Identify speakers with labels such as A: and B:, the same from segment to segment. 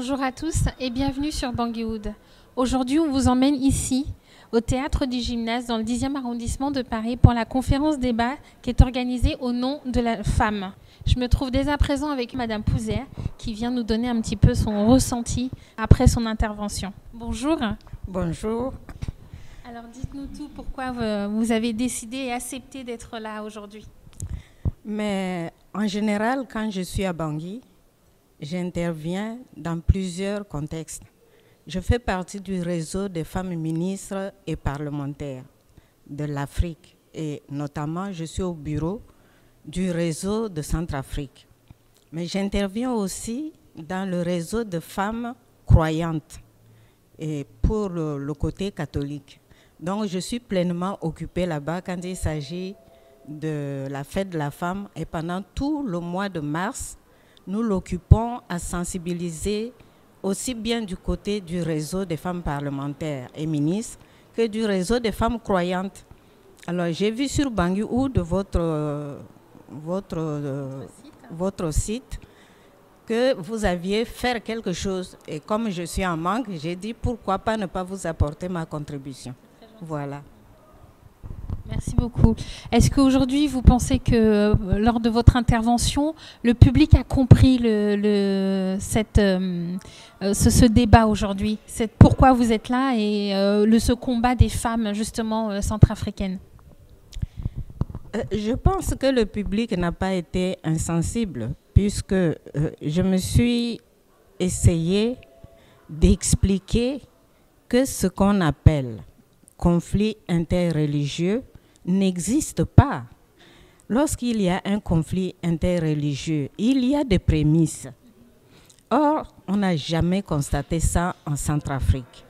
A: Bonjour à tous et bienvenue sur Bangui-Wood. Aujourd'hui, on vous emmène ici, au Théâtre du Gymnase, dans le 10e arrondissement de Paris, pour la conférence débat qui est organisée au nom de la femme. Je me trouve dès à présent avec Madame Pouzet, qui vient nous donner un petit peu son ressenti après son intervention. Bonjour.
B: Bonjour.
A: Alors dites-nous tout, pourquoi vous avez décidé et accepté d'être là aujourd'hui?
B: Mais en général, quand je suis à Bangui, j'interviens dans plusieurs contextes. Je fais partie du réseau des femmes ministres et parlementaires de l'Afrique. Et notamment, je suis au bureau du réseau de Centrafrique. Mais j'interviens aussi dans le réseau de femmes croyantes et pour le côté catholique. Donc, je suis pleinement occupée là-bas quand il s'agit de la fête de la femme. Et pendant tout le mois de mars, nous l'occupons à sensibiliser aussi bien du côté du réseau des femmes parlementaires et ministres que du réseau des femmes croyantes. Alors, j'ai vu sur Bangui-Wood, votre site, que vous aviez fait quelque chose. Et comme je suis en manque, j'ai dit pourquoi pas ne pas vous apporter ma contribution. Voilà.
A: Merci beaucoup. Est-ce qu'aujourd'hui, vous pensez que lors de votre intervention, le public a compris ce débat aujourd'hui, pourquoi vous êtes là et ce combat des femmes justement centrafricaines?
B: Je pense que le public n'a pas été insensible puisque je me suis essayé d'expliquer que ce qu'on appelle conflit interreligieux n'existe pas. Lorsqu'il y a un conflit interreligieux, il y a des prémices. Or, on n'a jamais constaté ça en Centrafrique.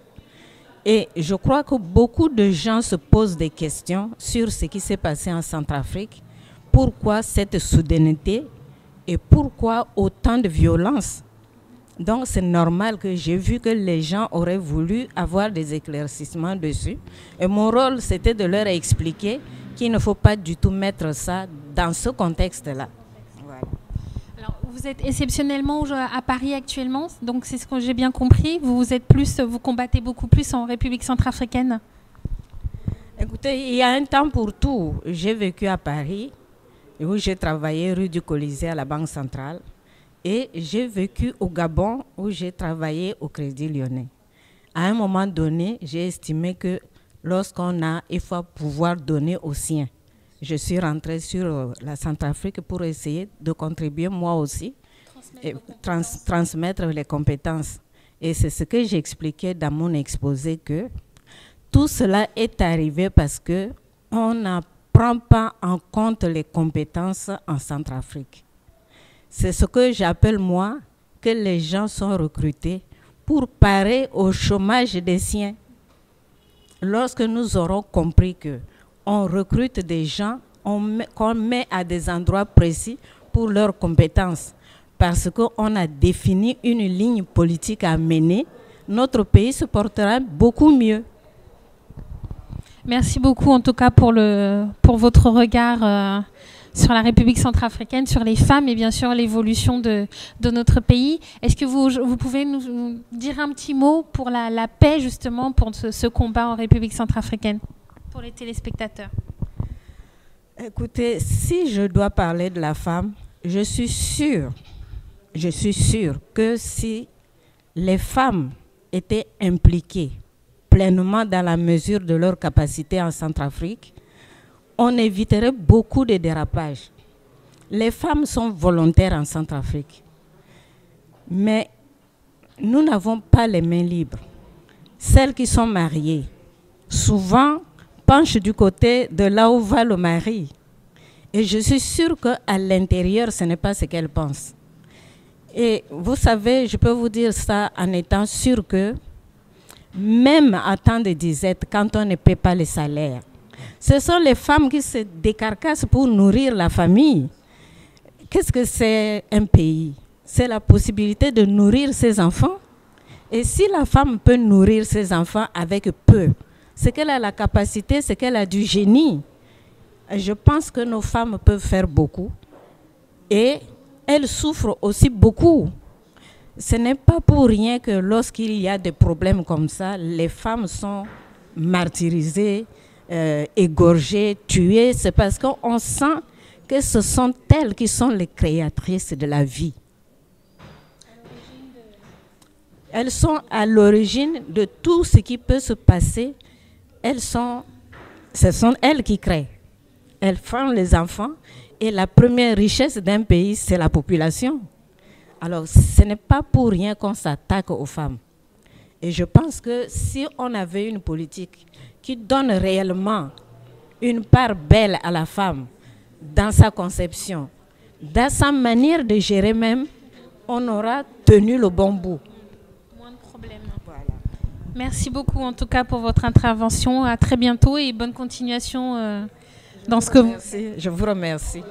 B: Et je crois que beaucoup de gens se posent des questions sur ce qui s'est passé en Centrafrique. Pourquoi cette soudaineté et pourquoi autant de violence? Donc c'est normal que j'ai vu que les gens auraient voulu avoir des éclaircissements dessus. Et mon rôle, c'était de leur expliquer qu'il ne faut pas du tout mettre ça dans ce contexte-là. Voilà.
A: Alors, vous êtes exceptionnellement à Paris actuellement, donc c'est ce que j'ai bien compris. Vous combattez beaucoup plus en République centrafricaine.
B: Écoutez, il y a un temps pour tout. J'ai vécu à Paris, où j'ai travaillé rue du Colisée à la Banque centrale. Et j'ai vécu au Gabon où j'ai travaillé au Crédit Lyonnais. À un moment donné, j'ai estimé que il faut pouvoir donner aux siens. Je suis rentrée sur la Centrafrique pour essayer de contribuer moi aussi et transmettre les compétences. Et c'est ce que j'expliquais dans mon exposé, que tout cela est arrivé parce qu'on ne prend pas en compte les compétences en Centrafrique. C'est ce que j'appelle, moi, que les gens sont recrutés pour parer au chômage des siens. Lorsque nous aurons compris qu'on recrute des gens, qu'on met à des endroits précis pour leurs compétences, parce qu'on a défini une ligne politique à mener, notre pays se portera beaucoup mieux.
A: Merci beaucoup, en tout cas, pour votre regard sur la République centrafricaine, sur les femmes et bien sûr l'évolution de notre pays. Est-ce que vous pouvez nous dire un petit mot pour la paix, justement, pour ce combat en République centrafricaine, pour les téléspectateurs?
B: Écoutez, si je dois parler de la femme, je suis sûre que si les femmes étaient impliquées pleinement dans la mesure de leur capacité en Centrafrique, on éviterait beaucoup de dérapages. Les femmes sont volontaires en Centrafrique, mais nous n'avons pas les mains libres. Celles qui sont mariées, souvent, penchent du côté de là où va le mari. Et je suis sûre qu'à l'intérieur, ce n'est pas ce qu'elles pensent. Et vous savez, je peux vous dire ça en étant sûre que même à temps de disette, quand on ne paie pas les salaires, ce sont les femmes qui se décarcassent pour nourrir la famille. Qu'est-ce que c'est un pays? C'est la possibilité de nourrir ses enfants. Et si la femme peut nourrir ses enfants avec peu, c'est qu'elle a la capacité, c'est qu'elle a du génie. Je pense que nos femmes peuvent faire beaucoup. Et elles souffrent aussi beaucoup. ce n'est pas pour rien que lorsqu'il y a des problèmes comme ça, les femmes sont martyrisées, égorgées, tuées. C'est parce qu'on sent que ce sont elles qui sont les créatrices de la vie. Elles sont à l'origine de tout ce qui peut se passer. Ce sont elles qui créent. Elles font les enfants et la première richesse d'un pays, c'est la population. Alors, ce n'est pas pour rien qu'on s'attaque aux femmes. Et je pense que si on avait une politique qui donne réellement une part belle à la femme dans sa conception, dans sa manière de gérer même, on aura tenu le bon bout.
A: Moins de problèmes. Voilà. Merci beaucoup en tout cas pour votre intervention. À très bientôt et bonne continuation dans ce que vous...
B: Je vous remercie.